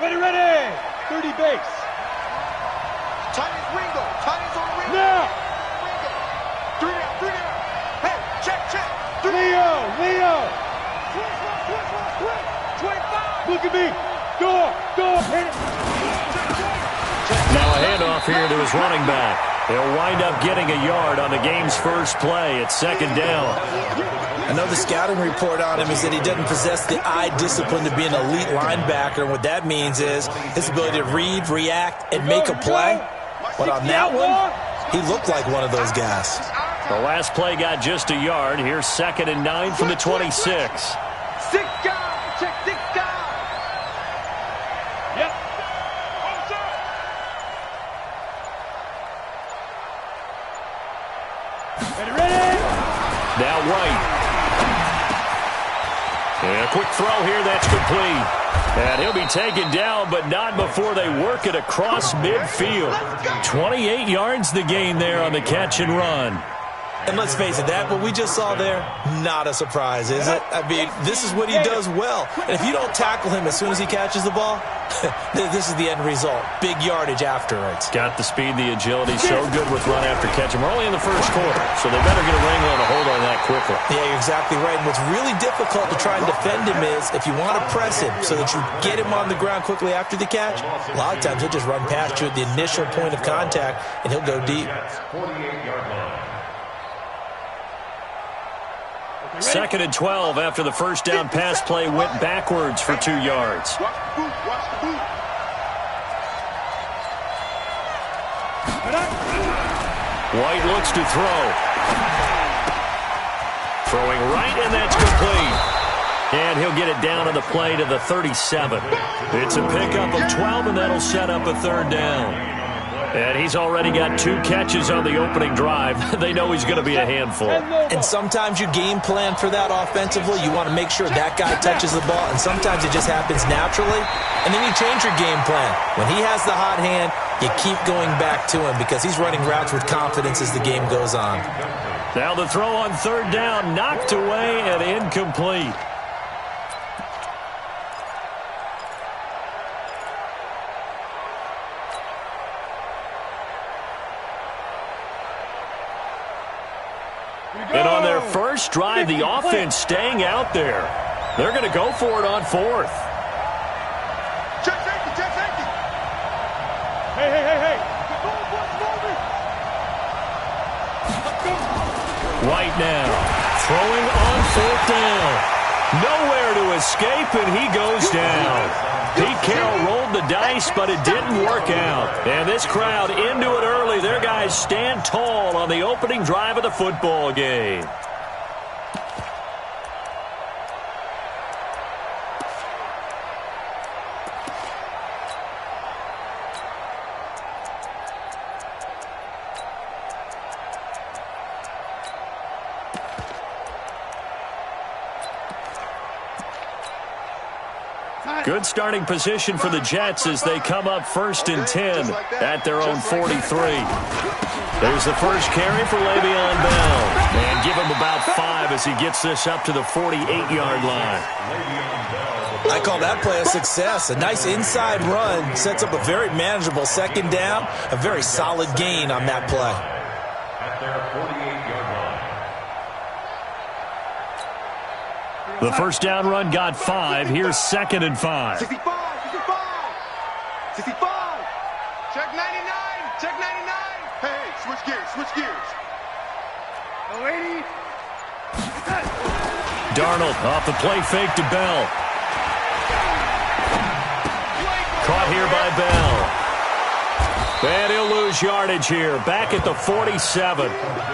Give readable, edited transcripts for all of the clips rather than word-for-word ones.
Ready, ready. 30 base. Tiny's Ringo. Tiny's on Ringo. Now. Ringo. Three down. Hey, check. Leo. Switch. 25. Look at me. Go. Hit it. Now a handoff here to his running back. He'll wind up getting a yard on the game's first play. It's second down. I know the scouting report on him is that he doesn't possess the eye discipline to be an elite linebacker. And what that means is his ability to read, react, and make a play. But on that one, he looked like one of those guys. The last play got just a yard. Here's 2nd and 9 from the 26. 6 guys. Check 6 guys. Yep. Ready. Now White. And a quick throw here, that's complete. And he'll be taken down, but not before they work it across midfield. 28 yards the gain there on the catch and run. And let's face it, that what we just saw there, not a surprise, is it? I mean, this is what he does well. And if you don't tackle him as soon as he catches the ball, this is the end result. Big yardage afterwards. Got the speed, the agility, so good with run after catch. And we're only in the first quarter, so they better get a wrangle and a hold on that quickly. Yeah, you're exactly right. And what's really difficult to try and defend him is if you want to press him so that you get him on the ground quickly after the catch, a lot of times he'll just run past you at the initial point of contact, and he'll go deep. 2nd and 12 after the first down pass play went backwards for 2 yards. Watch the boot. White looks to throw. Throwing right, and that's complete. And he'll get it down on the play to the 37. It's a pickup of 12, and that'll set up a 3rd down. And he's already got 2 catches on the opening drive. They know he's going to be a handful. And sometimes you game plan for that offensively. You want to make sure that guy touches the ball, and sometimes it just happens naturally. And then you change your game plan. When he has the hot hand, you keep going back to him because he's running routes with confidence as the game goes on. Now the throw on 3rd down, knocked away and incomplete. And on their first drive, the offense staying out there. They're going to go for it on 4th. Check safety. Hey. White now, throwing on 4th down. Nowhere to escape, and he goes down. Pete Carroll rolled the dice, but it didn't work out. And this crowd into it early. Their guys stand tall on the opening drive of the football game. Good starting position for the Jets as they come up 1st and 10 at their own 43. There's the first carry for Le'Veon Bell. And give him about 5 as he gets this up to the 48-yard line. I call that play a success. A nice inside run sets up a very manageable 2nd down. A very solid gain on that play. At their 48-yard line. The first down run got 5. Here's 2nd and 5. 65. Check 99. Hey, switch gears. Lady. Darnold off the play fake to Bell. Caught here by Bell. And he'll lose yardage here. Back at the 47.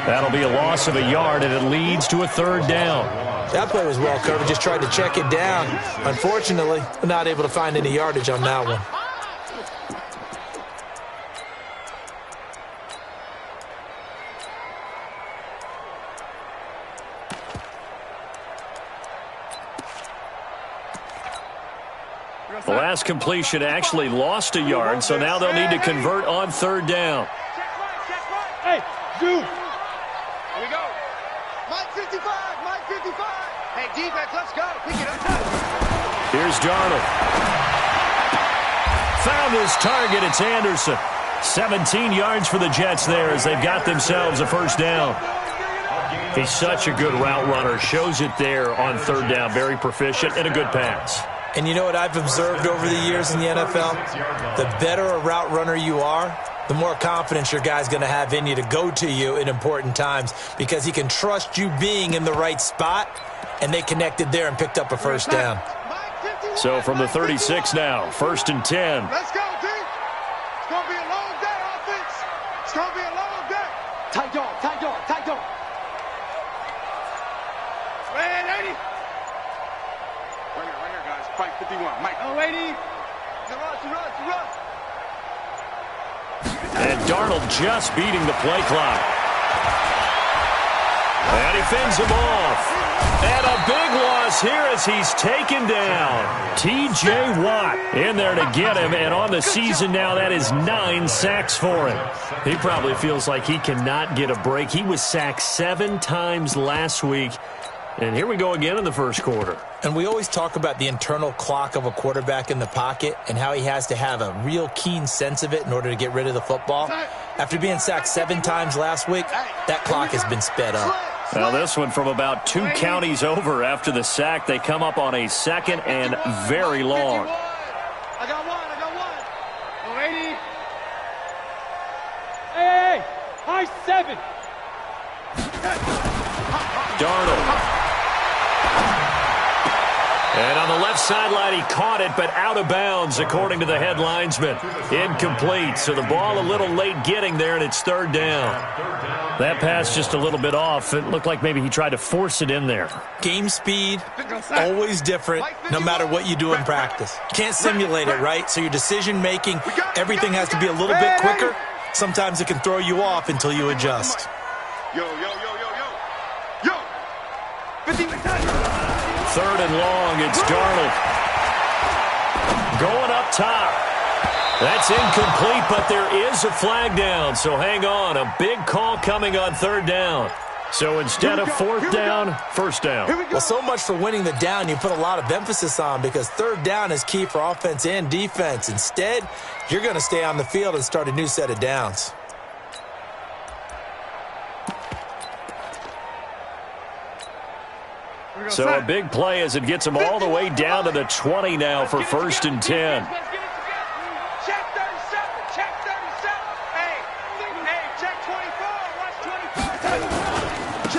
That'll be a loss of a yard, and it leads to a 3rd down. That play was well covered. Just tried to check it down. Unfortunately, not able to find any yardage on that one. The last completion actually lost a yard, so now they'll need to convert on 3rd down. Hey, dude. Here we go. Mike 55. Hey, defense, let's go. We get up. Here's Darnold. Found his target. It's Anderson. 17 yards for the Jets there as they've got themselves a first down. He's such a good route runner. Shows it there on third down. Very proficient and a good pass. And you know what I've observed over the years in the NFL? The better a route runner you are, the more confidence your guy's going to have in you to go to you in important times because he can trust you being in the right spot, and they connected there and picked up a first down. So from the 36 now, 1st and 10. Let's go, D. It's going to be a long day, offense. It's going to be a long day. Tight dog, tight dog, tight dog. Man, 80. Right here, guys. Fight 51. Mike. Oh, 80. Run. And Darnold just beating the play clock. And he fends him off. And a big loss here as he's taken down. T.J. Watt in there to get him. And on the season now, that is 9 sacks for him. He probably feels like he cannot get a break. He was sacked 7 times last week. And here we go again in the first quarter. And we always talk about the internal clock of a quarterback in the pocket and how he has to have a real keen sense of it in order to get rid of the football. After being sacked 7 times last week, that clock has been sped up. Now this one from about 2 counties over after the sack. They come up on a 2nd and very long. I got one. Oh, 80. Hey, high 7. Darnold. And on the left sideline, he caught it, but out of bounds, according to the head linesman. Incomplete, so the ball a little late getting there, and it's 3rd down. That pass just a little bit off. It looked like maybe he tried to force it in there. Game speed, always different, no matter what you do in practice. You can't simulate it, right? So your decision-making, everything has to be a little bit quicker. Sometimes it can throw you off until you adjust. Yo. 50. 3rd and long, it's Darnold. Going up top. That's incomplete, but there is a flag down, so hang on. A big call coming on 3rd down. So instead of 4th down, 1st down. Well, so much for winning the down you put a lot of emphasis on because 3rd down is key for offense and defense. Instead, you're going to stay on the field and start a new set of downs. So a big play as it gets him all the way down to the 20 now for 1st and 10. Check 37. Check 37. Hey, check 24. Watch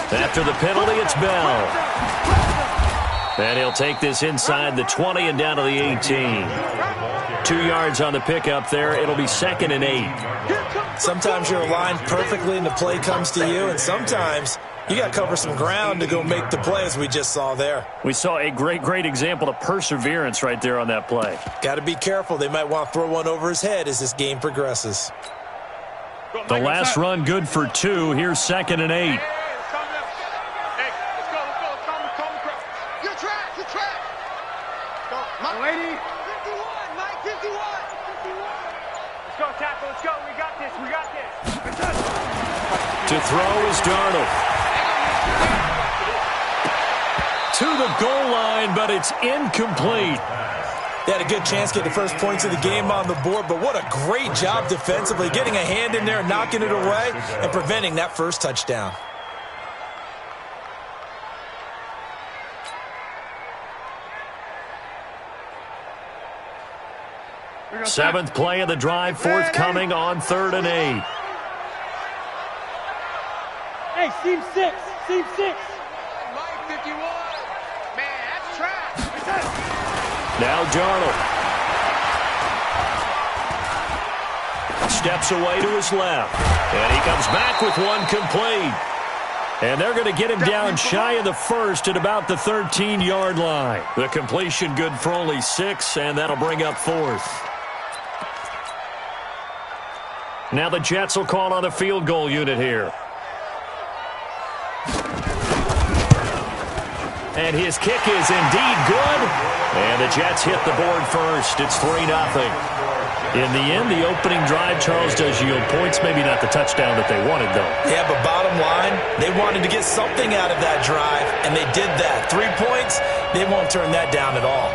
24. After the penalty, it's Bell. And he'll take this inside the 20 and down to the 18. 2 yards on the pickup there. It'll be 2nd and 8. Sometimes you're aligned perfectly and the play comes to you, and sometimes you got to cover some ground to go make the play, as we just saw there. We saw a great example of perseverance right there on that play. Got to be careful. They might want to throw one over his head as this game progresses. The last run good for 2. Here's 2nd and 8. Your track. Go, Mike. 80. 51, Mike, 51. Let's go, tackle. Let's go. We got this. To throw is Darnold. To the goal line, but it's incomplete. They had a good chance to get the first points of the game on the board, but what a great job defensively, getting a hand in there, knocking it away, and preventing that first touchdown. Seventh play of the drive, forthcoming on 3rd and 8. Hey, seam 6. Mike, 51. Man, that's trash. Now Darnold. Steps away to his left. And he comes back with one complete. And they're going to get him down shy of the 1st at about the 13-yard line. The completion good for only 6, and that'll bring up 4th. Now the Jets will call on a field goal unit here. And his kick is indeed good. And the Jets hit the board first. It's 3-0. In the end, the opening drive, Charles, does yield points. Maybe not the touchdown that they wanted, though. Yeah, but bottom line, they wanted to get something out of that drive, and they did that. 3 points, they won't turn that down at all.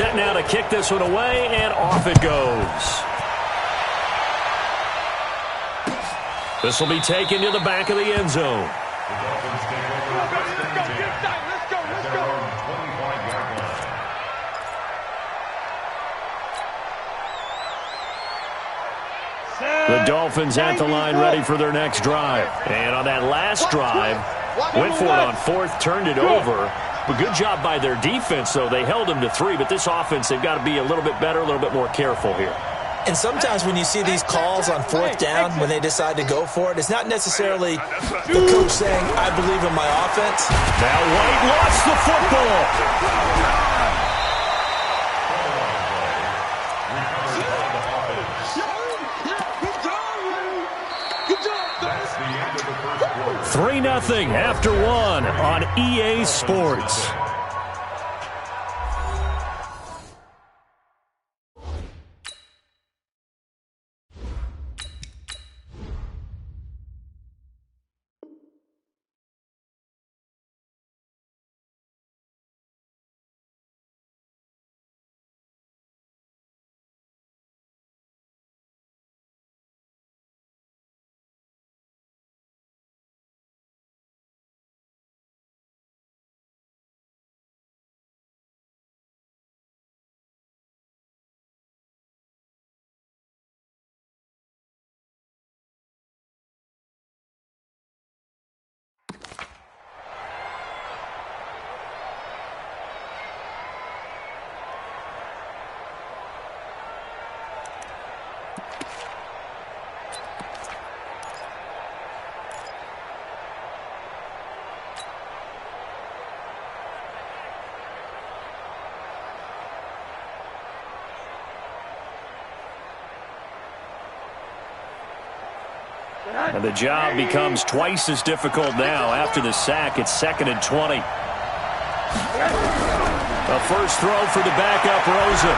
set now to kick this one away, and off it goes. This will be taken to the back of the end zone. The Dolphins at the line ready for their next drive. And on that last drive, went for it on fourth, turned it over. But good job by their defense, though. They held them to 3, but this offense, they've got to be a little bit better, a little bit more careful here. And sometimes when you see these calls on fourth down, when they decide to go for it, it's not necessarily the coach saying, I believe in my offense. Now White lost the football. Three 3-0 after one on EA Sports. And the job becomes twice as difficult now. After the sack, it's 2nd and 20. A first throw for the backup, Rosa.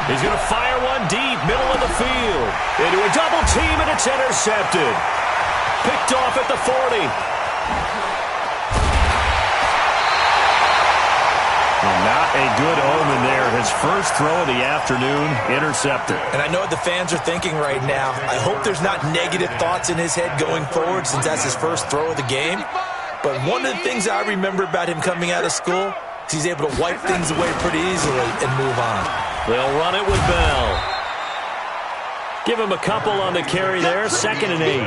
He's going to fire one deep, middle of the field. Into a double team, and it's intercepted. Picked off at the 40. Not a good omen there. His first throw of the afternoon, intercepted. And I know what the fans are thinking right now. I hope there's not negative thoughts in his head going forward since that's his first throw of the game. But one of the things I remember about him coming out of school is he's able to wipe things away pretty easily and move on. They'll run it with Bell. Give him a couple on the carry there, 2nd and 8.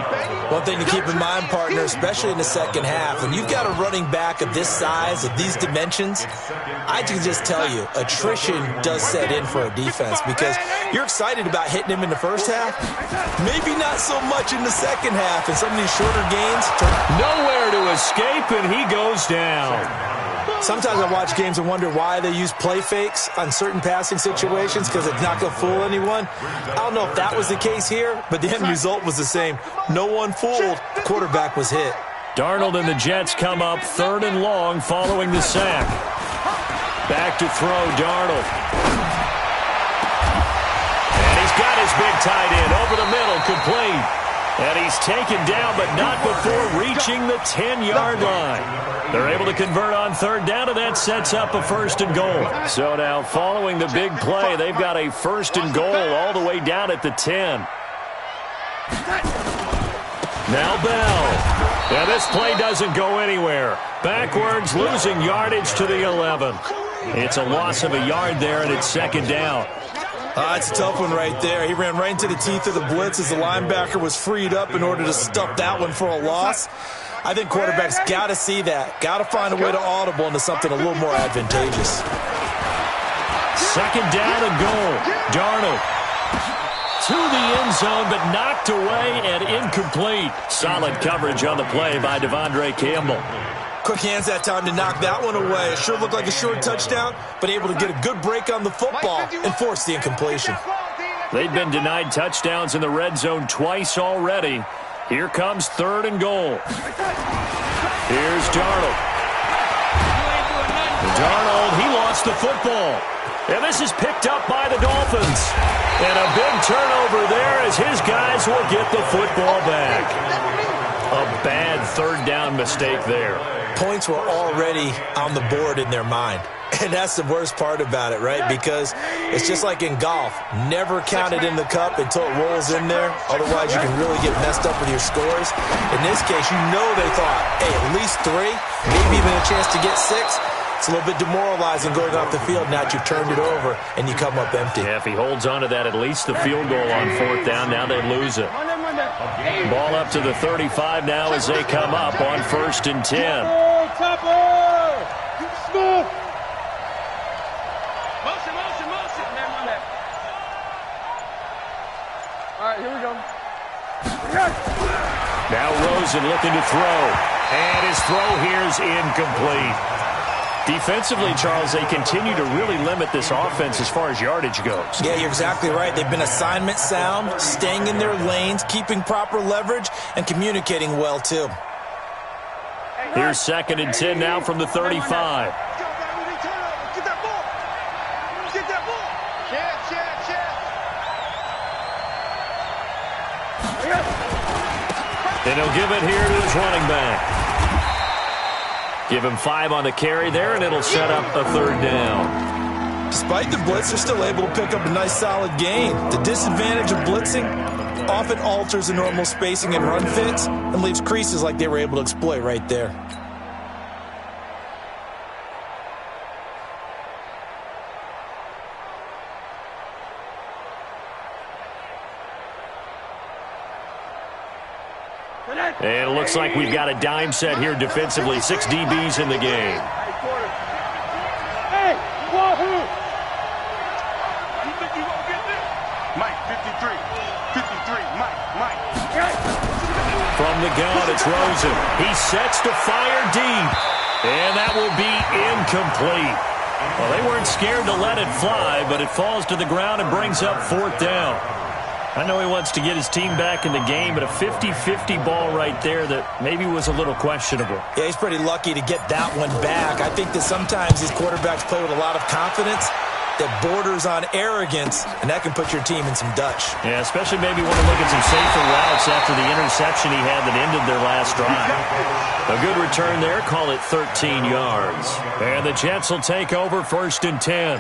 One thing to keep in mind, partner, especially in the second half, when you've got a running back of this size, of these dimensions, I can just tell you, attrition does set in for a defense because you're excited about hitting him in the first half, maybe not so much in the second half, and some of these shorter gains. Nowhere to escape, and he goes down. Sometimes I watch games and wonder why they use play fakes on certain passing situations because it's not going to fool anyone. I don't know if that was the case here, but the end result was the same. No one fooled. The quarterback was hit. Darnold and the Jets come up 3rd and long following the sack. Back to throw, Darnold. And he's got his big tight end over the middle, complete. And he's taken down, but not before reaching the 10-yard line. They're able to convert on 3rd down, and that sets up a 1st and goal. So now following the big play, they've got a 1st and goal all the way down at the 10. Now Bell. And this play doesn't go anywhere. Backwards, losing yardage to the 11. It's a loss of a yard there, and it's 2nd down. It's a tough one right there. He ran right into the teeth of the blitz as the linebacker was freed up in order to stuff that one for a loss. I think quarterbacks got to see that. Got to find a way to audible into something a little more advantageous. 2nd down and goal. Darnold to the end zone, but knocked away and incomplete. Solid coverage on the play by Devondre Campbell. Quick hands that time to knock that one away. It sure looked like a short touchdown, but able to get a good break on the football and force the incompletion. They've been denied touchdowns in the red zone twice already. Here comes 3rd and goal. Here's Darnold. Darnold, he lost the football. And this is picked up by the Dolphins. And a big turnover there as his guys will get the football back. A bad 3rd down mistake there. Points were already on the board in their mind. And that's the worst part about it, right? Because it's just like in golf. Never count it in the cup until it rolls in there. Otherwise, you can really get messed up with your scores. In this case, you know they thought, hey, at least 3, maybe even a chance to get 6. It's a little bit demoralizing going off the field now that you've turned it over and you come up empty. Yeah, if he holds on to that, at least the field goal on 4th down. Now they lose it. Ball up to the 35 now as they come up on 1st and 10. All right, here we go. Now Rosen looking to throw. And his throw here is incomplete. Defensively, Charles, they continue to really limit this offense as far as yardage goes. Yeah, you're exactly right. They've been assignment sound, staying in their lanes, keeping proper leverage, and communicating well, too. Here's 2nd and 10 now from the 35. And he'll give it here to his running back. Give him 5 on the carry there, and it'll set up a 3rd down. Despite the blitz, they're still able to pick up a nice, solid gain. The disadvantage of blitzing often alters the normal spacing and run fits and leaves creases like they were able to exploit right there. And it looks like we've got a dime set here defensively. 6 DBs in the game. Hey, wahoo! You think you won't get this? Mike, 53. 53, Mike. From the gun, it's Rosen. He sets to fire deep. And that will be incomplete. Well, they weren't scared to let it fly, but it falls to the ground and brings up 4th down. I know he wants to get his team back in the game, but a 50-50 ball right there that maybe was a little questionable. Yeah, he's pretty lucky to get that one back. I think that sometimes these quarterbacks play with a lot of confidence that borders on arrogance, and that can put your team in some Dutch. Yeah, especially maybe want to look at some safer routes after the interception he had that ended their last drive. A good return there, call it 13 yards. And the Jets will take over 1st and 10.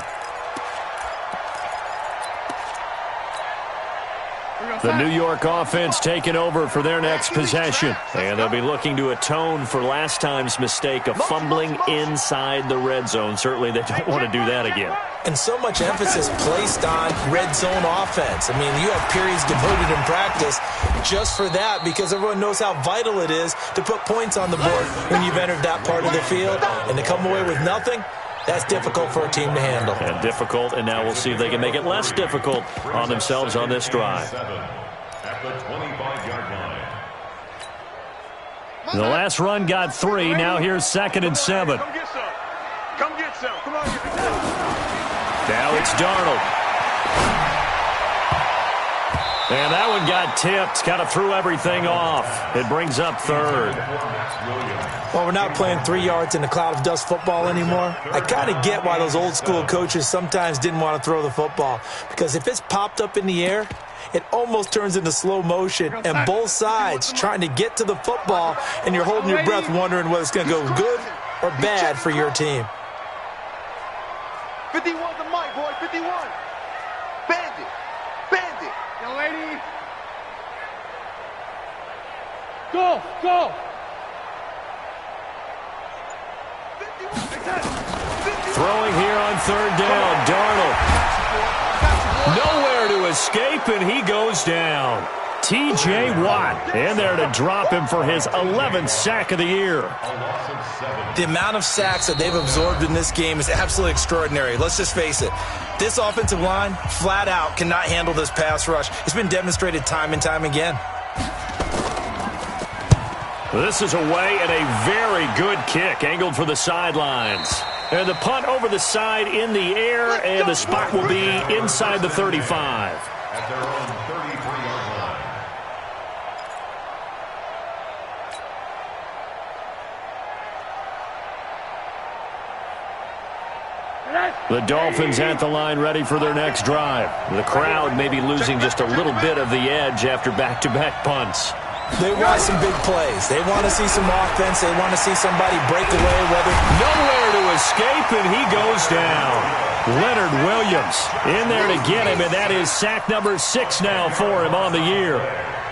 The New York offense taking over for their next possession. And they'll be looking to atone for last time's mistake of fumbling inside the red zone. Certainly they don't want to do that again. And so much emphasis placed on red zone offense. I mean, you have periods devoted in practice just for that because everyone knows how vital it is to put points on the board when you've entered that part of the field. And to come away with nothing, that's difficult for a team to handle. And difficult, and now we'll see if they can make it less difficult on themselves on this drive. At the 25-yard line. The last run got 3. Now here's 2nd and 7. Come get some. Come get some. Come on. Now it's Darnold. And that one got tipped. Kind of threw everything off. It brings up 3rd. Well, we're not playing 3 yards in a cloud of dust football anymore. I kind of get why those old school coaches sometimes didn't want to throw the football. Because if it's popped up in the air, it almost turns into slow motion. And both sides trying to get to the football, and you're holding your breath wondering whether it's going to go good or bad for your team. 51 to Mike, boy, 51. Bandit. Bandit. Young lady. Go. Throwing here on 3rd down. Darnold. Nowhere to escape, and he goes down. T.J. Watt in there to drop him for his 11th sack of the year. The amount of sacks that they've absorbed in this game is absolutely extraordinary. Let's just face it. This offensive line, flat out, cannot handle this pass rush. It's been demonstrated time and time again. This is away and a very good kick, angled for the sidelines. And the punt over the side in the air, and the spot will be inside the 35. At their own 33-yard line. The Dolphins at the line ready for their next drive. The crowd may be losing just a little bit of the edge after back-to-back punts. They want some big plays. They want to see some offense. They want to see somebody break away, whether nowhere to escape, and he goes down. Leonard Williams in there to get him, and that is sack number 6 now for him on the year.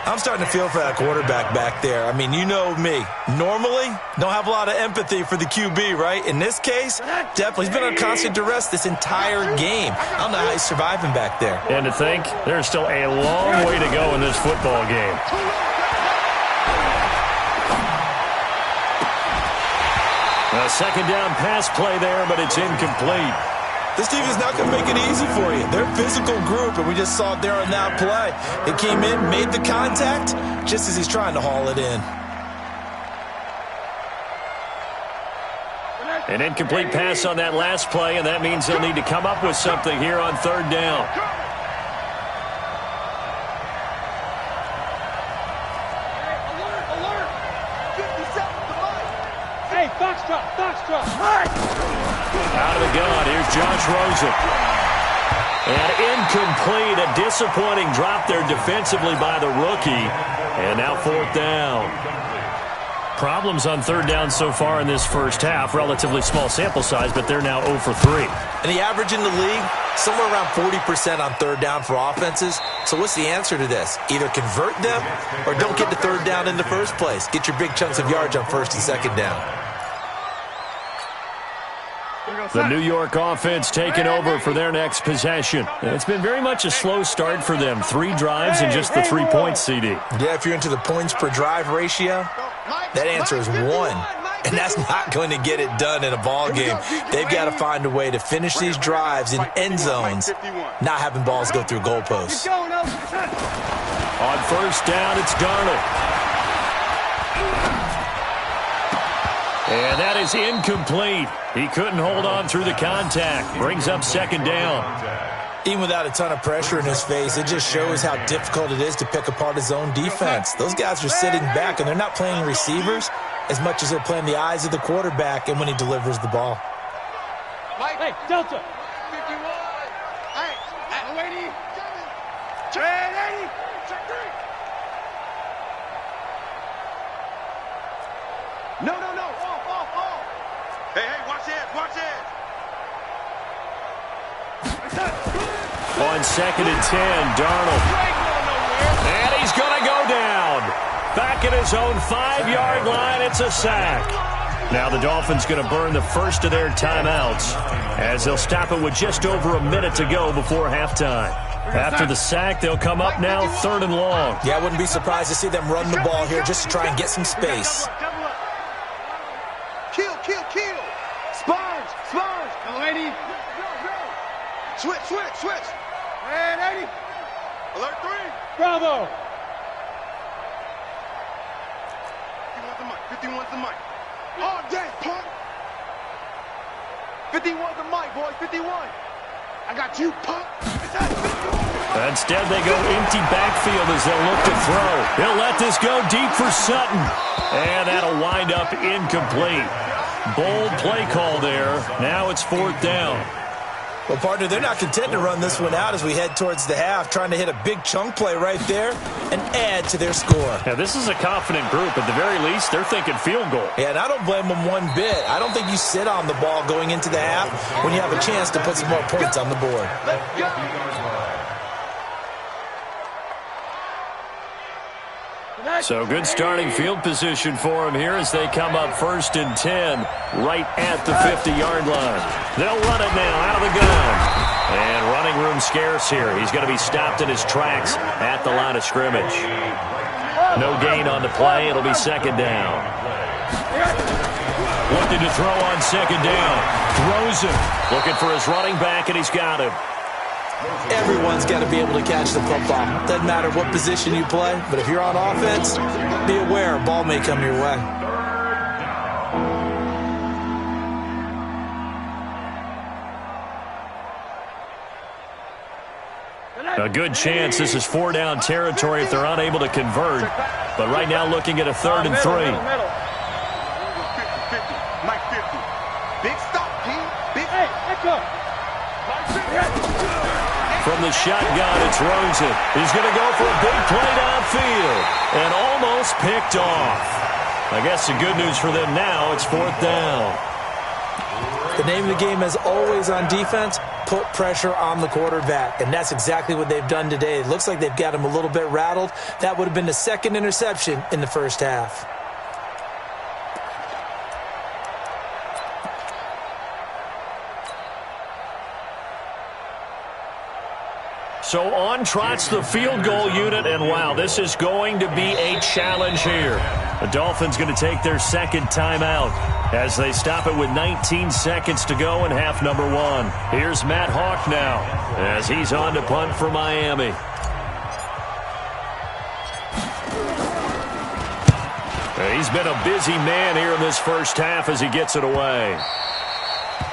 I'm starting to feel for that quarterback back there. I mean, you know me. Normally, don't have a lot of empathy for the QB, right? In this case, definitely. He's been on constant duress this entire game. I don't know how he's surviving back there. And to think, there's still a long way to go in this football game. A second down pass play there, but it's incomplete. This team is not going to make it easy for you. They're a physical group, and we just saw it there on that play. They came in, made the contact, just as he's trying to haul it in. An incomplete pass on that last play, and that means they'll need to come up with something here on third down. Hey, Foxtrot. Out of the gun, here's Josh Rosen. And incomplete, a disappointing drop there defensively by the rookie. And now fourth down. Problems on third down so far in this first half. Relatively small sample size, but they're now 0 for 3. And the average in the league, somewhere around 40% on third down for offenses. So what's the answer to this? Either convert them or don't get to third down in the first place. Get your big chunks of yards on first and second down. The New York offense taking over for their next possession. And it's been very much a slow start for them. 3 drives and just the 3 points, CD. Yeah, if you're into the points per drive ratio, that answer is 1. And that's not going to get it done in a ball game. They've got to find a way to finish these drives in end zones, not having balls go through goalposts. On first down, it's Darnold. And that is incomplete. He couldn't hold on through the contact. Brings up second down. Even without a ton of pressure in his face, it just shows how difficult it is to pick apart his own defense. Those guys are sitting back, and they're not playing receivers as much as they're playing the eyes of the quarterback and when he delivers the ball. Hey, Delta. 51. Hey, Lady. 1080. No. Off. Hey, watch it. On second and 10, Darnold. And he's going to go down. Back at his own 5-yard line, it's a sack. Now the Dolphins going to burn the first of their timeouts as they'll stop it with just over a minute to go before halftime. After the sack, they'll come up now third and long. Yeah, I wouldn't be surprised to see them run the ball here just to try and get some space. Kill. Sponge. Come, lady. Switch. And 80. Alert 3. Bravo. 51's the mic. All day, punk. 51's the mic, boys. 51. I got you, punk. Instead, they go empty backfield as they'll look to throw. He'll let this go deep for Sutton. And that'll wind up incomplete. Bold play call there. Now it's fourth down. Well, partner, they're not content to run this one out as we head towards the half, trying to hit a big chunk play right there and add to their score. Now, this is a confident group. At the very least, they're thinking field goal. Yeah, and I don't blame them one bit. I don't think you sit on the ball going into the half when you have a chance to put some more points on the board. Let's go. So good starting field position for them here as they come up first and 10 right at the 50-yard line. They'll run it now out of the gun. And running room scarce here. He's going to be stopped in his tracks at the line of scrimmage. No gain on the play. It'll be second down. Looking to throw on second down. Throws it. Looking for his running back, and he's got him. Everyone's got to be able to catch the football. Doesn't matter what position you play, but if you're on offense, be aware a ball may come your way. A good chance this is 4-down territory if they're unable to convert. But right now looking at a 3rd and 3. 50. Mike 50. Big stop, G. Big. Hey, echo. From the shotgun, it's Rosen. He's going to go for a big play downfield and almost picked off. I guess the good news for them now, it's 4th down. The name of the game is always on defense, put pressure on the quarterback. And that's exactly what they've done today. It looks like they've got him a little bit rattled. That would have been the second interception in the first half. So on trots the field goal unit, and wow, this is going to be a challenge here. The Dolphins going to take their second timeout as they stop it with 19 seconds to go in half number one. Here's Matt Hawk now as he's on to punt for Miami. He's been a busy man here in this first half as he gets it away.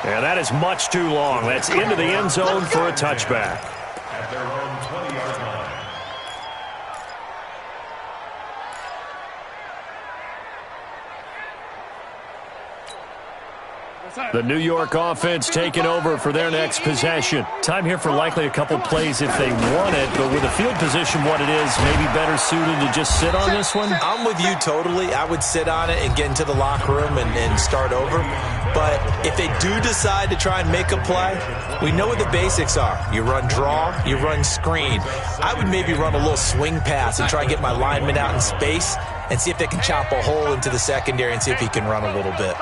And that is much too long. That's into the end zone for a touchback. At their own 20-yard line. The New York offense taking over for their next possession. Time here for likely a couple plays if they want it, but with the field position what it is, maybe better suited to just sit on this one? I'm with you totally. I would sit on it and get into the locker room and start over. But if they do decide to try and make a play, we know what the basics are. You run draw, you run screen. I would maybe run a little swing pass and try and get my lineman out in space and see if they can chop a hole into the secondary and see if he can run a little bit.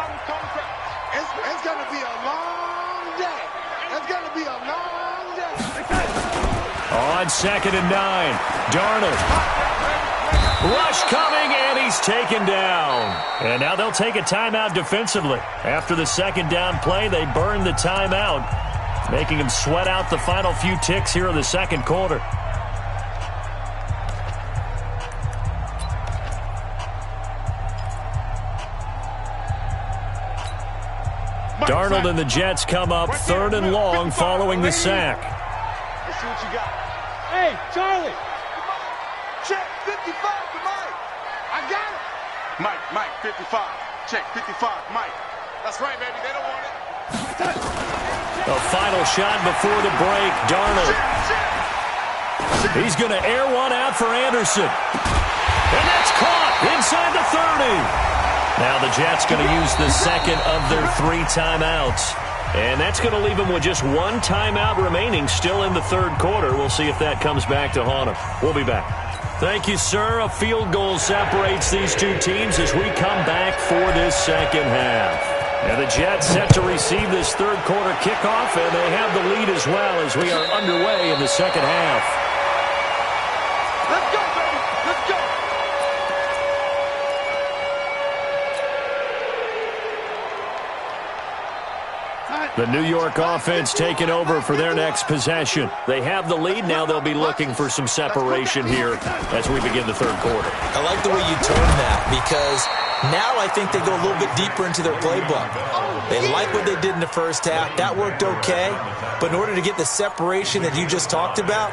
It's going to be a long day. It's going to be a long day. On 2nd and 9, Darnold. Rush coming, and he's taken down. And now they'll take a timeout defensively. After the second down play, they burn the timeout, making them sweat out the final few ticks here in the second quarter. Darnold and the Jets come up 3rd and long following the sack. Let's see what you got. Hey, Charlie. Check 55 to Mike. I got it. Mike, 55. Check 55, Mike. That's right, baby. They don't want it. A final shot before the break. Darnold. He's going to air one out for Anderson. And that's caught inside the 30. Now the Jets going to use the second of their 3 timeouts. And that's going to leave them with just 1 timeout remaining still in the third quarter. We'll see if that comes back to haunt them. We'll be back. Thank you, sir. A field goal separates these two teams as we come back for this second half. And the Jets set to receive this third quarter kickoff, and they have the lead as well as we are underway in the second half. Let's go, baby. Let's go. The New York offense taking over for their next possession. They have the lead. Now they'll be looking for some separation here as we begin the third quarter. I like the way you turned that because now I think they go a little bit deeper into their playbook. They like what they did in the first half. That worked okay. But in order to get the separation that you just talked about,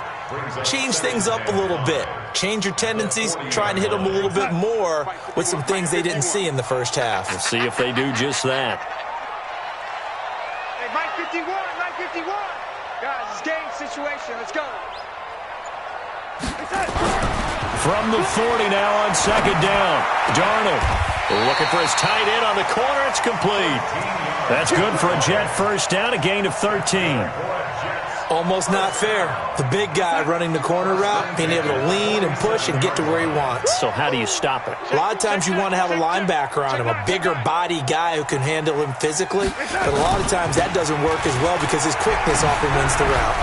change things up a little bit. Change your tendencies. Try and hit them a little bit more with some things they didn't see in the first half. We'll see if they do just that. Hey, Mike 51, Mike 51. Guys, it's game situation. Let's go. From the 40 now on second down. Darnold looking for his tight end on the corner. It's complete. That's good for a Jet first down, a gain of 13. Almost not fair. The big guy running the corner route, being able to lean and push and get to where he wants. So how do you stop it? A lot of times you want to have a linebacker on him, a bigger body guy who can handle him physically. But a lot of times that doesn't work as well because his quickness often wins the route.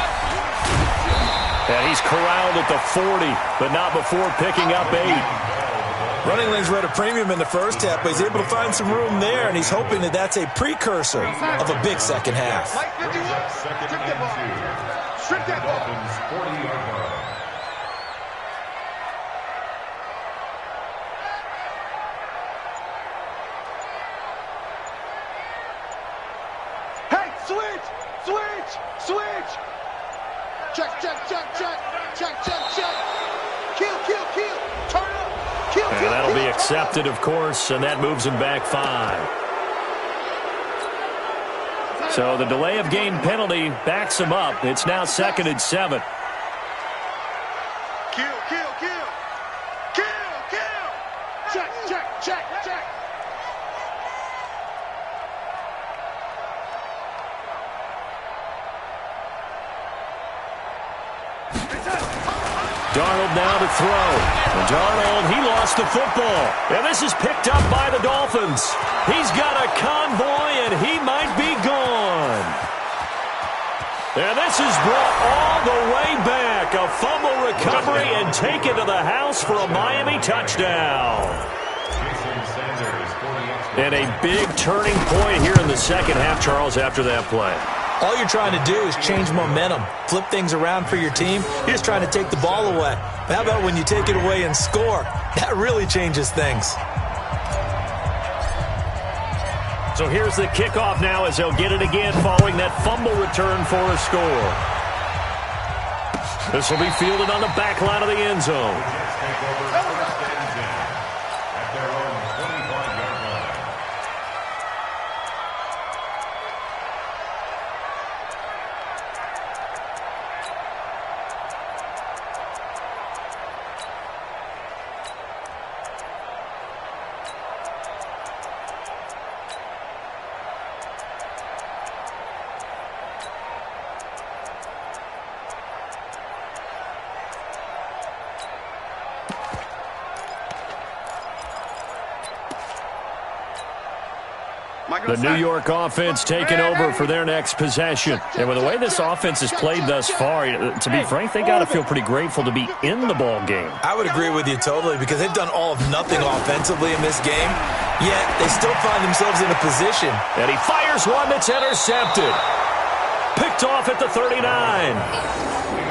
And he's corralled at the 40, but not before picking up 8. Running lanes were at a premium in the first half, but he's able to find some room there, and he's hoping that that's a precursor of a big second half. Mike 51. Strip that ball. Strip that ball. 40-yard line. Hey, switch. Switch. Switch. Check, check, check, check. Check, check, check. Kill, kill, kill. Turn up. Kill, And kill, that'll be kill. accepted, of course, and that moves him back 5. So the delay of game penalty backs him up. It's now 2nd and 7. Kill, kill, kill. Kill, kill. Check, check, check, check. Darnold now to throw. And Darnold, he lost the football. And this is picked up by the Dolphins. He's got a convoy, and he might be gone. And this is brought all the way back. A fumble recovery and taken to the house for a Miami touchdown. And a big turning point here in the second half, Charles, after that play. All you're trying to do is change momentum, flip things around for your team. You're just trying to take the ball away. How about when you take it away and score? That really changes things. So here's the kickoff now as they'll get it again following that fumble return for a score. This will be fielded on the back line of the end zone. The New York offense taking over for their next possession. And with the way this offense has played thus far, to be frank, they got to feel pretty grateful to be in the ball game. I would agree with you totally because they've done all of nothing offensively in this game, yet they still find themselves in a position. And he fires one that's intercepted. Picked off at the 39.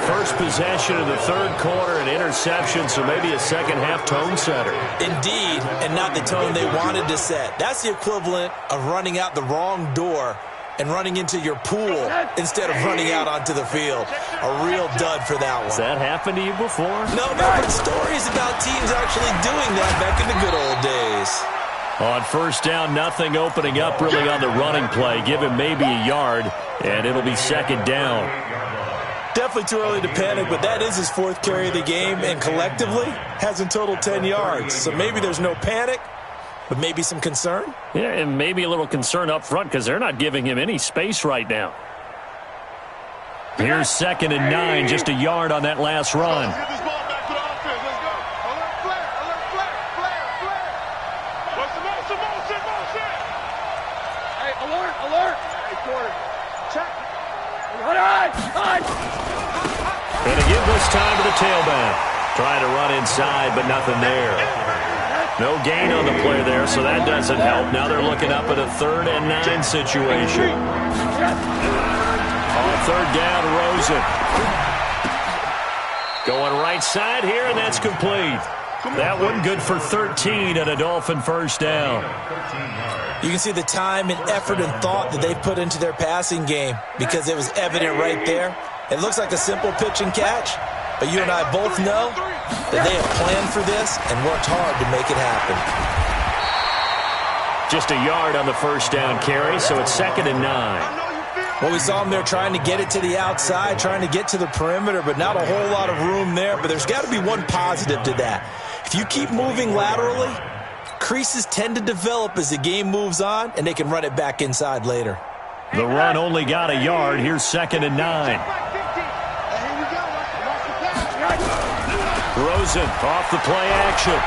First possession of the third quarter, an interception, so maybe a second-half tone setter. Indeed, and not the tone they wanted to set. That's the equivalent of running out the wrong door and running into your pool instead of running out onto the field. A real dud for that one. Has that happened to you before? No, but stories about teams actually doing that back in the good old days. On first down, nothing opening up really on the running play. Give him maybe a yard, and it'll be second down. Definitely too early to panic, but that is his fourth carry of the game, and collectively has in total 10 yards. So maybe there's no panic, but maybe some concern. Yeah, and maybe a little concern up front because they're not giving him any space right now. Here's 2nd and 9, just a yard on that last run. Get this ball back to the offense. Let's go. Alert, flare, alert, flare, flare, flare. What's the motion, motion, motion? Hey, alert, alert. Hey, quarter. Check. Hold on. And again this time to the tailback. Trying to run inside, but nothing there. No gain on the play there, so that doesn't help. Now they're looking up at a 3rd and 9 situation. On 3rd down, Rosen. Going right side here, and that's complete. That one good for 13 and a Dolphin first down. You can see the time and effort and thought that they put into their passing game because it was evident right there. It looks like a simple pitch and catch, but you and I both know that they have planned for this and worked hard to make it happen. Just a yard on the first down carry, so it's 2nd and 9. Well, we saw them there trying to get it to the outside, trying to get to the perimeter, but not a whole lot of room there. But there's got to be one positive to that. If you keep moving laterally, creases tend to develop as the game moves on, and they can run it back inside later. The run only got a yard. Here's 2nd and 9. Rosen off the play action.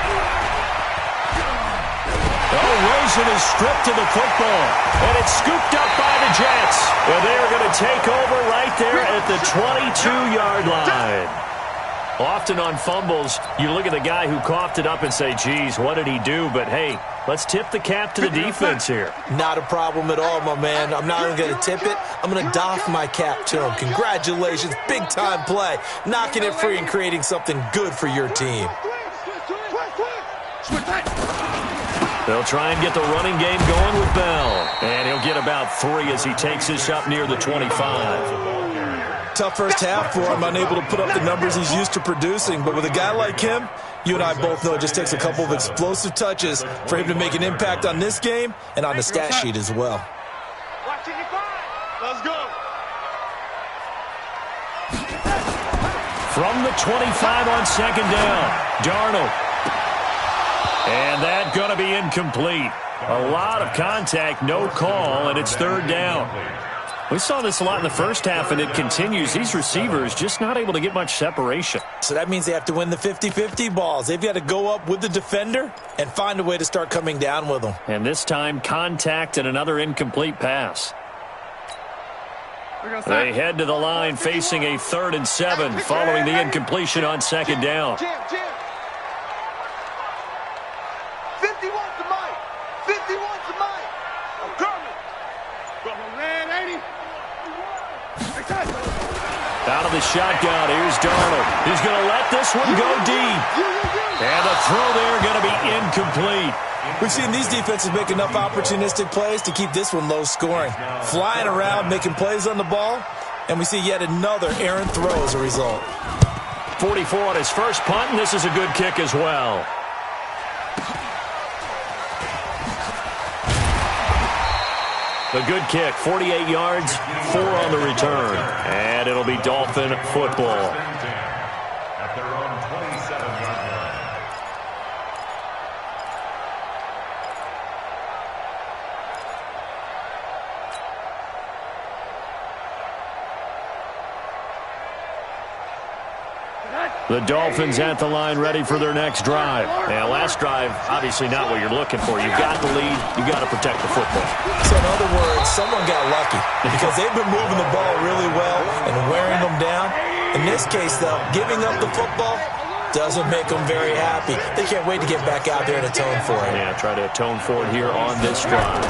Oh, Rosen is stripped to the football, and it's scooped up by the Jets. And they are going to take over right there at the 22-yard line. Often on fumbles, you look at the guy who coughed it up and say, geez, what did he do? But, hey, let's tip the cap to the defense here. Not a problem at all, my man. I'm not even going to tip it. I'm going to doff my cap to him. Congratulations. Big-time play. Knocking it free and creating something good for your team. They'll try and get the running game going with Bell. And he'll get about 3 as he takes this up near the 25. Tough first half for him, unable to put up the numbers he's used to producing. But with a guy like him, you and I both know it just takes a couple of explosive touches for him to make an impact on this game and on the stat sheet as well. Let's go. From the 25 on 2nd down, Darnold. And that's going to be incomplete. A lot of contact, no call, and it's 3rd down. We saw this a lot in the first half, and it continues. These receivers just not able to get much separation. So that means they have to win the 50-50 balls. They've got to go up with the defender and find a way to start coming down with them. And this time, contact and another incomplete pass. They head to the line facing a 3rd and 7 following the incompletion on 2nd down. 51's the mic. 51's the mic. I'm coming. Got my man, ain't he? Out of the shotgun, here's Darnold. He's going to let this one go deep. And the throw there going to be incomplete. We've seen these defenses make enough opportunistic plays to keep this one low scoring. Flying around, making plays on the ball, and we see yet another errant throw as a result. 44 on his first punt, and this is a good kick as well. The good kick, 48 yards, 4 on the return. And it'll be Dolphin football. At their own 27-yard line. The Dolphins at the line ready for their next drive. And last drive, obviously not what you're looking for. You've got the lead. You've got to protect the football. So in other words, someone got lucky because they've been moving the ball really well and wearing them down. In this case, though, giving up the football doesn't make them very happy. They can't wait to get back out there and atone for it. Yeah, try to atone for it here on this drive.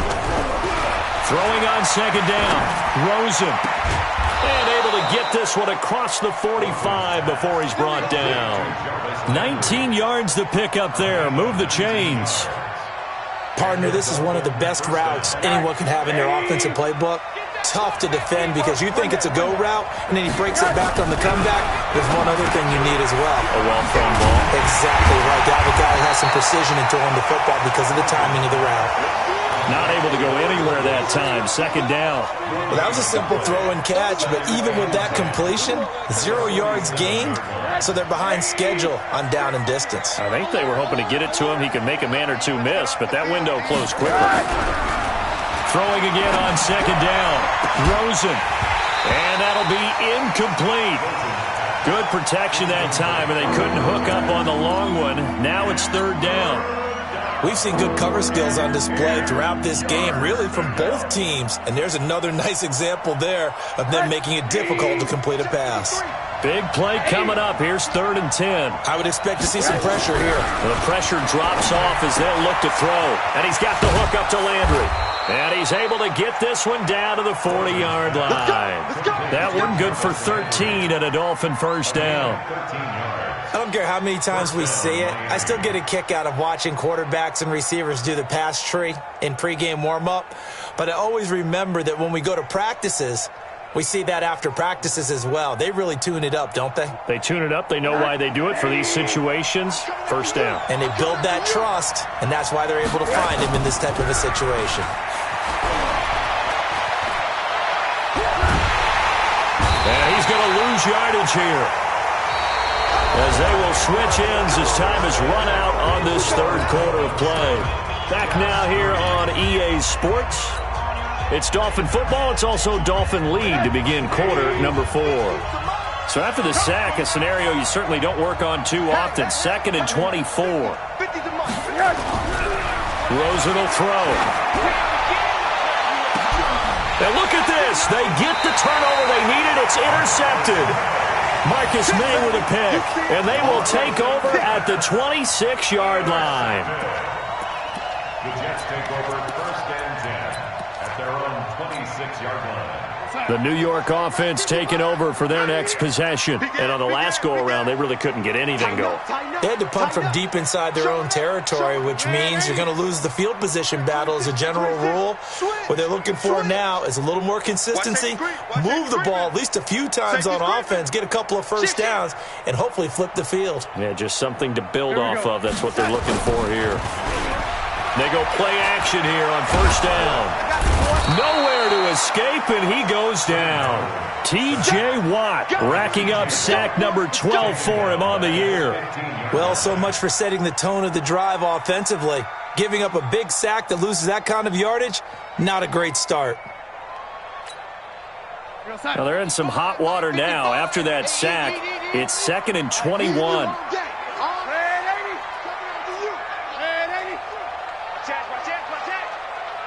Throwing on 2nd down. Rosen. And able to get this one across the 45 before he's brought down. 19 yards to pick up there. Move the chains. Partner, this is one of the best routes anyone can have in their offensive playbook. Tough to defend because you think it's a go route, and then he breaks it back on the comeback. There's one other thing you need as well. A well-thrown ball. Exactly right. You have a guy who has some precision in throwing the football because of the timing of the route. Not able to go anywhere that time. 2nd down. Well, that was a simple throw and catch, but even with that completion, 0 yards gained, so they're behind schedule on down and distance. I think they were hoping to get it to him. He could make a man or two miss, but that window closed quickly. Throwing again on 2nd down. Rosen. And that'll be incomplete. Good protection that time, and they couldn't hook up on the long one. Now it's 3rd down. We've seen good cover skills on display throughout this game, really from both teams. And there's another nice example there of them making it difficult to complete a pass. Big play coming up. Here's 3rd and 10. I would expect to see some pressure here. The pressure drops off as they'll look to throw. And he's got the hook up to Landry. And he's able to get this one down to the 40-yard line. That one good for 13 and a Dolphin first down. I don't care how many times we see it. I still get a kick out of watching quarterbacks and receivers do the pass tree in pregame warm-up. But I always remember that when we go to practices, we see that after practices as well. They really tune it up, don't they? They tune it up. They know why they do it for these situations. First down. And they build that trust, and that's why they're able to find him in this type of a situation. And he's going to lose yardage here, as they will switch ends as time has run out on this 3rd quarter of play. Back now here on EA Sports. It's Dolphin football. It's also Dolphin lead to begin quarter number 4. So after the sack, a scenario you certainly don't work on too often. 2nd and 24. Rosen will throw. And look at this. They get the turnover they needed. It's intercepted. Marcus May with a pick, and they will take over at the 26-yard line. The Jets take over 1st and 10 at their own 26-yard line. The New York offense taking over for their next possession. And on the last go-around, they really couldn't get anything going. They had to punt from deep inside their own territory, which means you're going to lose the field position battle as a general rule. What they're looking for now is a little more consistency, move the ball at least a few times on offense, get a couple of first downs, and hopefully flip the field. Yeah, just something to build off of. That's what they're looking for here. They go play action here on 1st down. Nowhere to escape, and he goes down. T.J. Watt racking up sack number 12 for him on the year. Well, so much for setting the tone of the drive offensively. Giving up a big sack that loses that kind of yardage, not a great start. Well, they're in some hot water now. After that sack, it's 2nd and 21.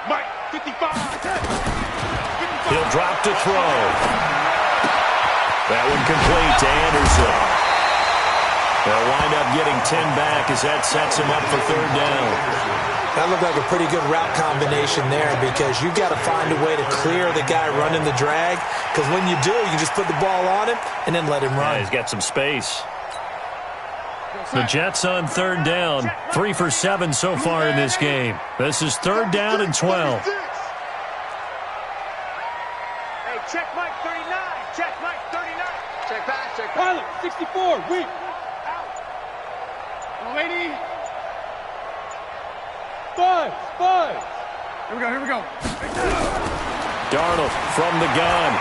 Mike, 55. He'll drop to throw. That one complete to Anderson. They'll wind up getting 10 back as that sets him up for 3rd down. That looked like a pretty good route combination there because you've got to find a way to clear the guy running the drag, because when you do, you just put the ball on him and then let him run. Yeah, he's got some space. The Jets on 3rd down, 3 for 7 so far in this game. This is 3rd down and 12. Hey, check Mike 39. Check Mike 39. Check back, check back. Pilot, 64, weak. Lady. Five. Here we go. Darnold from the gun.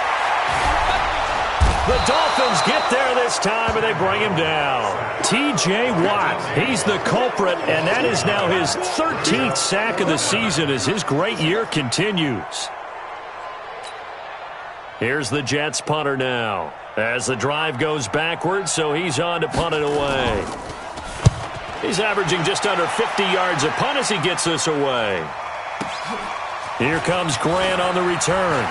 The Dolphins get there this time, and they bring him down. T.J. Watt, he's the culprit, and that is now his 13th sack of the season as his great year continues. Here's the Jets punter now as the drive goes backwards, so he's on to punt it away. He's averaging just under 50 yards a punt as he gets this away. Here comes Grant on the return.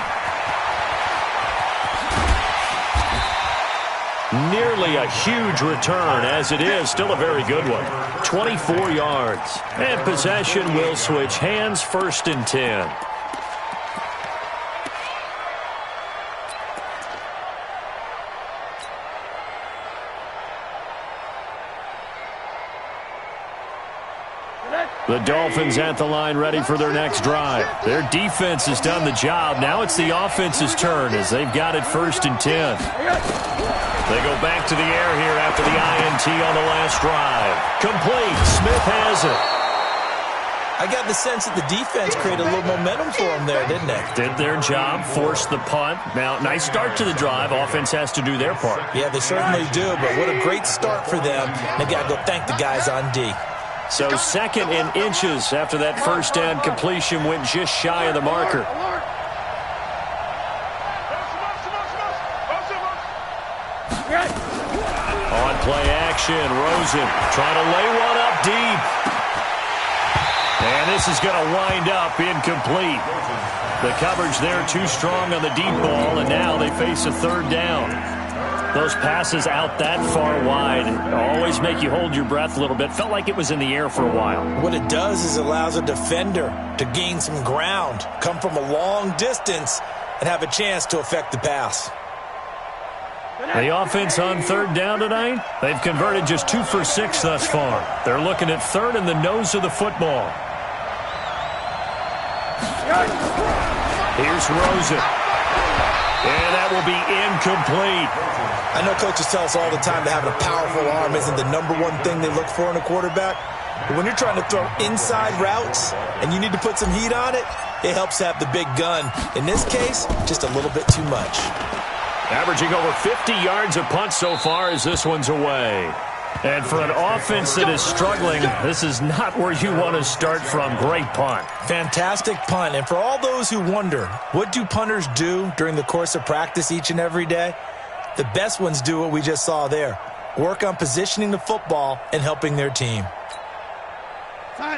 Nearly a huge return, as it is still a very good one. 24 yards. And possession will switch hands, 1st and 10. The Dolphins at the line ready for their next drive. Their defense has done the job. Now it's the offense's turn as they've got it 1st and 10. They go back to the air here after the INT on the last drive. Complete. Smith has it. I got the sense that the defense created a little momentum for them there, didn't they? Did their job, forced the punt. Now, nice start to the drive. Offense has to do their part. Yeah, they certainly do, but what a great start for them. They've got to go thank the guys on D. So 2nd and inches after that 1st down completion went just shy of the marker. On play action, Rosen trying to lay one up deep. And this is going to wind up incomplete. The coverage there too strong on the deep ball, and now they face a 3rd down. Those passes out that far wide always make you hold your breath a little bit. Felt like it was in the air for a while. What it does is allows a defender to gain some ground, come from a long distance, and have a chance to affect the pass. The offense on 3rd down tonight, they've converted just 2 for 6 thus far. They're looking at 3rd in the nose of the football. Here's Rosen. And that will be incomplete. I know coaches tell us all the time that having a powerful arm isn't the #1 thing they look for in a quarterback. But when you're trying to throw inside routes and you need to put some heat on it, it helps to have the big gun. In this case, just a little bit too much. Averaging over 50 yards a punt so far as this one's away. And for an offense that is struggling, this is not where you want to start from. Great punt. Fantastic punt. And for all those who wonder, what do punters do during the course of practice each and every day? The best ones do what we just saw there. Work on positioning the football and helping their team.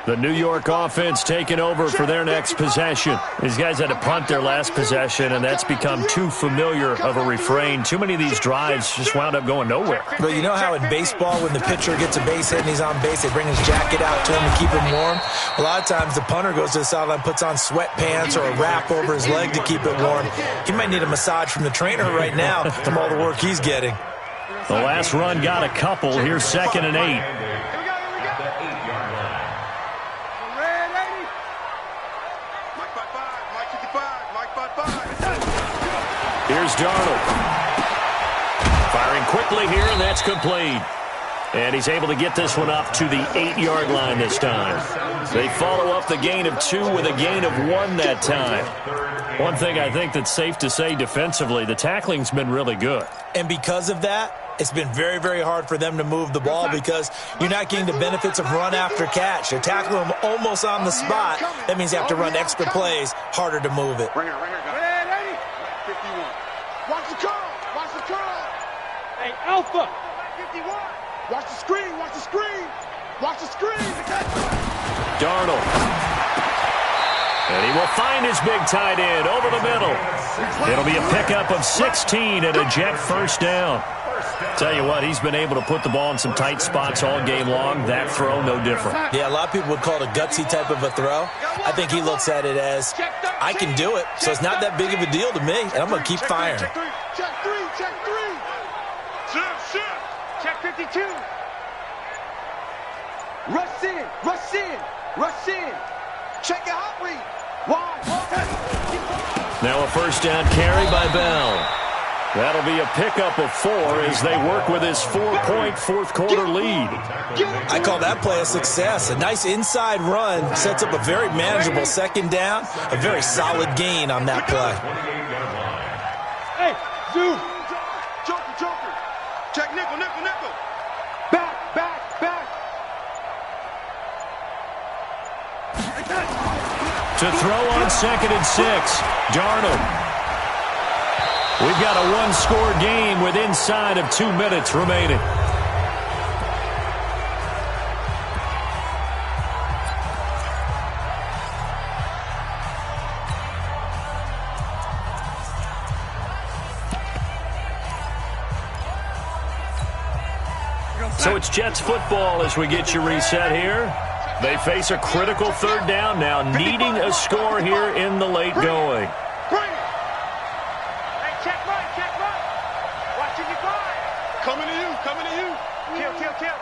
The New York offense taking over for their next possession. These guys had to punt their last possession, and that's become too familiar of a refrain. Too many of these drives just wound up going nowhere. But you know how in baseball, when the pitcher gets a base hit and he's on base, they bring his jacket out to him to keep him warm? A lot of times the punter goes to the sideline, puts on sweatpants or a wrap over his leg to keep it warm. He might need a massage from the trainer right now from all the work he's getting. The last run got a couple. Here's 2nd and 8. Here's Darnold. Firing quickly here, and that's complete. And he's able to get this one up to the 8-yard line this time. They follow up the gain of 2 with a gain of 1 that time. One thing I think that's safe to say defensively, the tackling's been really good. And because of that, it's been very, very hard for them to move the ball because you're not getting the benefits of run after catch. They're tackling them almost on the spot. That means you have to run extra plays, harder to move it. Right here, right here, guys. 51. Alpha. Watch the screen, watch the screen. Watch the screen. Darnold. And he will find his big tight end over the middle. It'll be a pickup of 16 and a Jet first down. Tell you what, he's been able to put the ball in some tight spots all game long. That throw, no different. Yeah, a lot of people would call it a gutsy type of a throw. I think he looks at it as, I can do it, so it's not that big of a deal to me, and I'm going to keep firing. Check three, check three. Check 52. Rush in, rush in, rush in. Check your hot read. Wide. Now a first down carry by Bell. That'll be a pickup of 4 as they work with his 4-point fourth-quarter lead. I call that play a success. A nice inside run sets up a very manageable second down. A very solid gain on that play. Hey, zoom. Joker. Check nickel. Back. To throw on 2nd and 6, Darnold. We've got a one-score game with inside of 2 minutes remaining. So it's Jets football as we get you reset here. They face a critical third down now, needing a score here in the late going. Coming to you. Kill.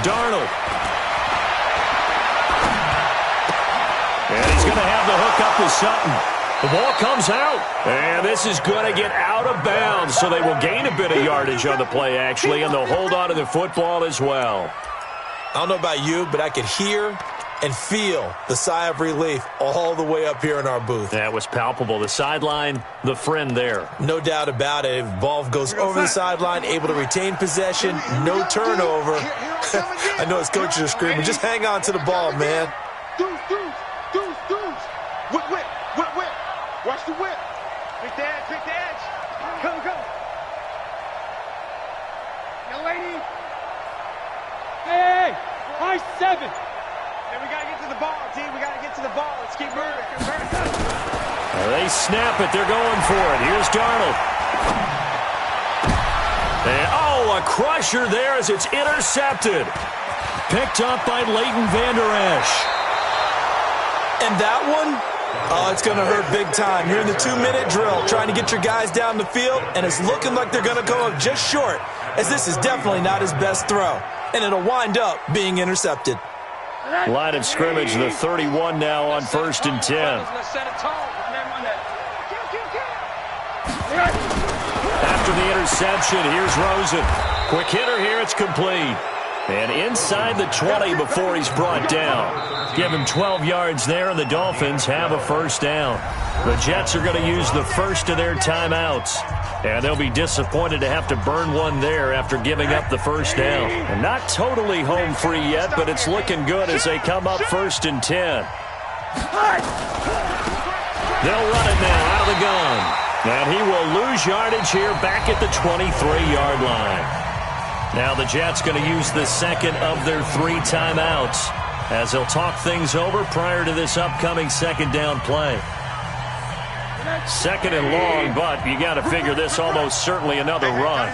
Darnold. And he's going to have the hook up with Sutton. The ball comes out. And this is going to get out of bounds, so they will gain a bit of yardage on the play, actually, and they'll hold on to the football as well. I don't know about you, but I could hear and feel the sigh of relief all the way up here in our booth. That was palpable. The sideline, the friend there. No doubt about it. If ball goes over the sideline, able to retain possession, no turnover. I know his coaches are screaming, just hang on to the ball, man. Deuce. Whip. Watch the whip. Pick the edge. Go. Young lady. Hey, high 7. Hey, we got to get to the ball, T. We got to get to the ball. Let's keep moving. They snap it. They're going for it. Here's Darnold. And, a crusher there as it's intercepted. Picked up by Leighton Vander Esch. And that one, it's going to hurt big time. You're in the 2-minute drill trying to get your guys down the field, and it's looking like they're going to come up just short, as this is definitely not his best throw. And it'll wind up being intercepted. Line of scrimmage, the 31 now on 1st and 10. After the interception, here's Rosen. Quick hitter here, it's complete. And inside the 20 before he's brought down. Give him 12 yards there, and the Dolphins have a first down. The Jets are going to use the first of their timeouts. And they'll be disappointed to have to burn one there after giving up the first down. And not totally home free yet, but it's looking good as they come up 1st and 10. They'll run it now out of the gun. And he will lose yardage here back at the 23-yard line. Now the Jets going to use the second of their 3 timeouts as they'll talk things over prior to this upcoming second down play. 2nd and long, but you got to figure this almost certainly another run.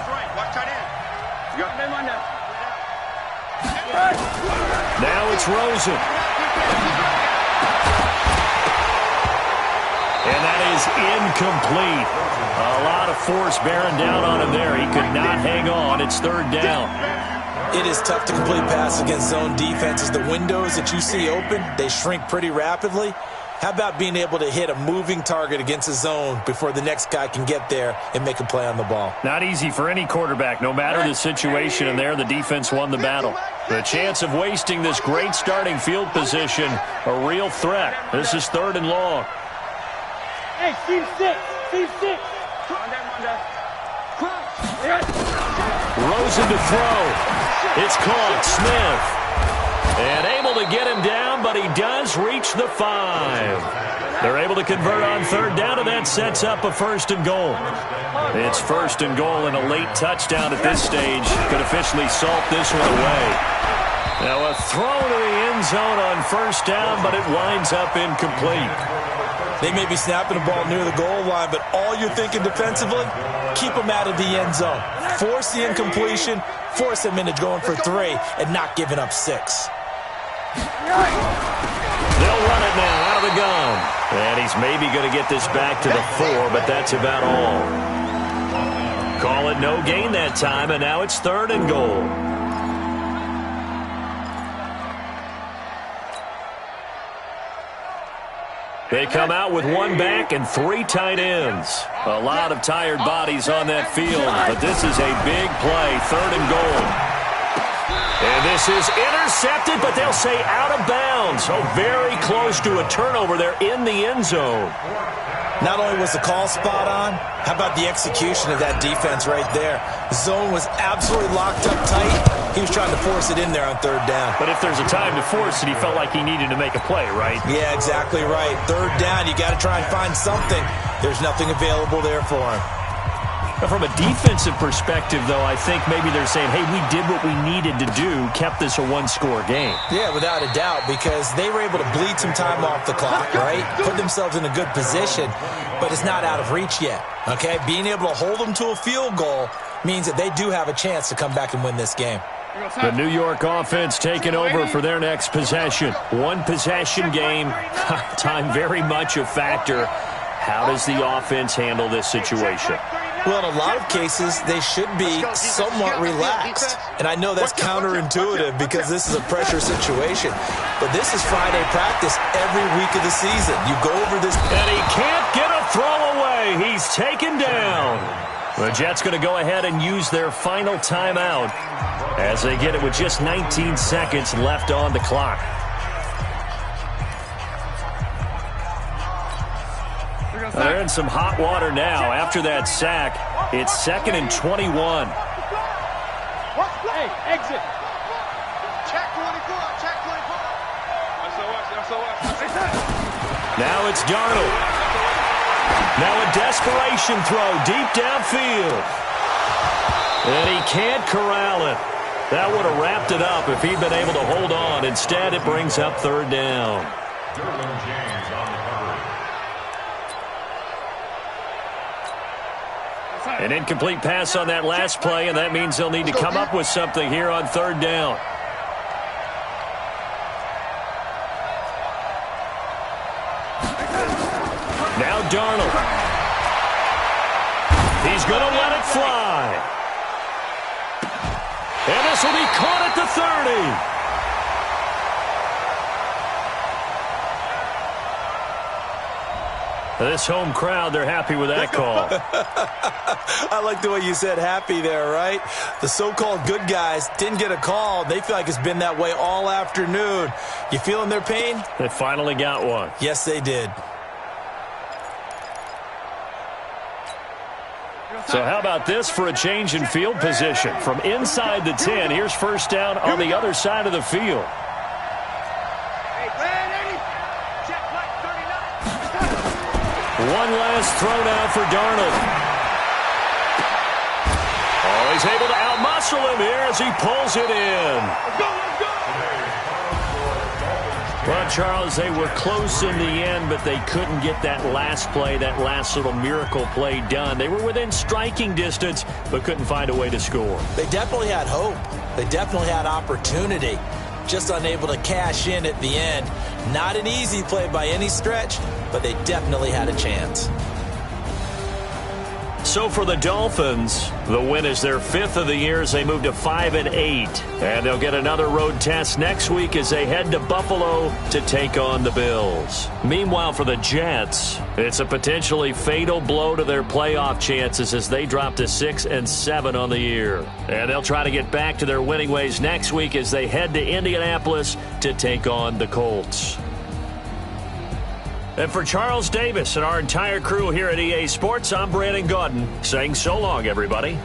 Now it's Rosen. And that is incomplete. A lot of force bearing down on him there. He could not hang on. It's 3rd down. It is tough to complete passes against zone defenses. The windows that you see open, they shrink pretty rapidly. How about being able to hit a moving target against a zone before the next guy can get there and make a play on the ball? Not easy for any quarterback, no matter the situation, and there the defense won the battle. The chance of wasting this great starting field position, a real threat. This is 3rd and long. Hey, team 6. Rosen to throw. It's caught. Smith. And able to get him down, but he does reach the 5. They're able to convert on third down, and that sets up a 1st and goal. It's 1st and goal, and a late touchdown at this stage could officially salt this one away. Now a throw to the end zone on 1st down, but it winds up incomplete. They may be snapping the ball near the goal line, but all you're thinking defensively, keep them out of the end zone. Force the incompletion, force them into going for 3, and not giving up 6. They'll run it now out of the gun. And he's maybe going to get this back to the 4, but that's about all. Call it no gain that time, and now it's 3rd and goal. They come out with 1 back and 3 tight ends. A lot of tired bodies on that field, but this is a big play, 3rd and goal. And this is intercepted, but they'll say out of bounds. So very close to a turnover there in the end zone. Not only was the call spot on, how about the execution of that defense right there? The zone was absolutely locked up tight. He was trying to force it in there on 3rd down. But if there's a time to force it, he felt like he needed to make a play, right? Yeah, exactly right. 3rd down, you got to try and find something. There's nothing available there for him. From a defensive perspective, though, I think maybe they're saying, hey, we did what we needed to do, kept this a 1-score game. Yeah, without a doubt, because they were able to bleed some time off the clock, right? Put themselves in a good position, but it's not out of reach yet, okay? Being able to hold them to a field goal means that they do have a chance to come back and win this game. The New York offense taking over for their next possession. 1-possession game, time very much a factor. How does the offense handle this situation? Well, in a lot of cases, they should be somewhat relaxed. And I know that's counterintuitive because this is a pressure situation. But this is Friday practice every week of the season. You go over this. And he can't get a throw away. He's taken down. The Jets going to go ahead and use their final timeout as they get it with just 19 seconds left on the clock. They're in some hot water now. After that sack, it's 2nd and 21. Hey, exit. Check 24, check 24. Now it's Darnold. Now a desperation throw deep downfield. And he can't corral it. That would have wrapped it up if he'd been able to hold on. Instead, it brings up 3rd down. James on the cover. An incomplete pass on that last play, and that means they'll need to come up with something here on 3rd down. Now Darnold. He's going to let it fly. And this will be caught at the 30. This home crowd, they're happy with that call. I like the way you said happy there, right? The so-called good guys didn't get a call. They feel like it's been that way all afternoon. You feeling their pain? They finally got one. Yes, they did. So how about this for a change in field position? From inside the 10, here's 1st down on the other side of the field. One last throw now for Darnold. Oh, he's able to outmuscle him here as he pulls it in. Well, Charles, they were close in the end, but they couldn't get that last play, that last little miracle play done. They were within striking distance, but couldn't find a way to score. They definitely had hope. They definitely had opportunity. Just unable to cash in at the end. Not an easy play by any stretch, but they definitely had a chance. So for the Dolphins, the win is their 5th of the year as they move to 5-8. And they'll get another road test next week as they head to Buffalo to take on the Bills. Meanwhile, for the Jets, it's a potentially fatal blow to their playoff chances as they drop to 6-7 on the year. And they'll try to get back to their winning ways next week as they head to Indianapolis to take on the Colts. And for Charles Davis and our entire crew here at EA Sports, I'm Brandon Gaudin saying so long, everybody.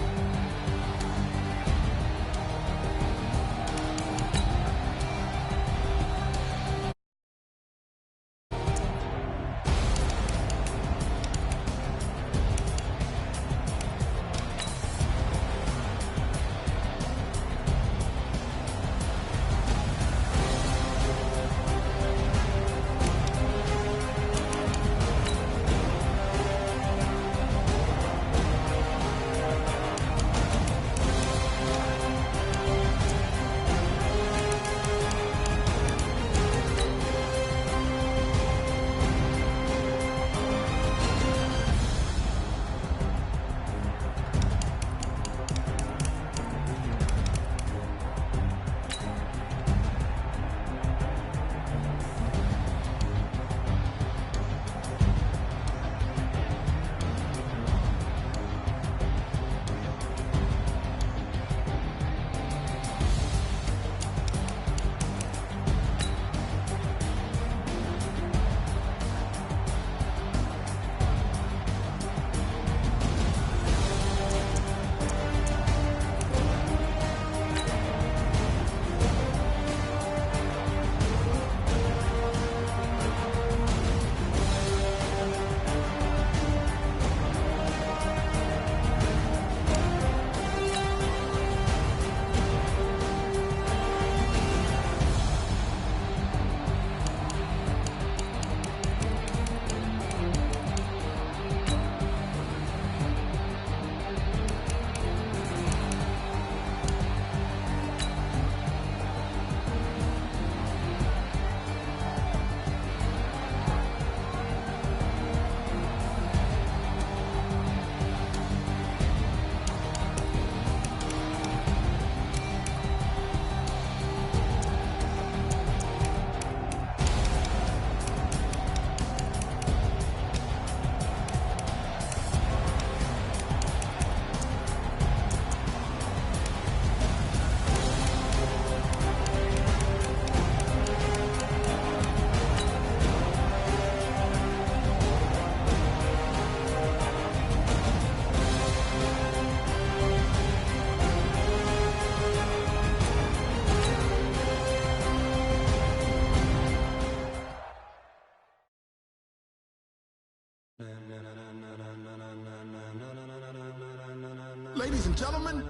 Ladies and gentlemen,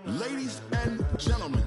ladies and gentlemen,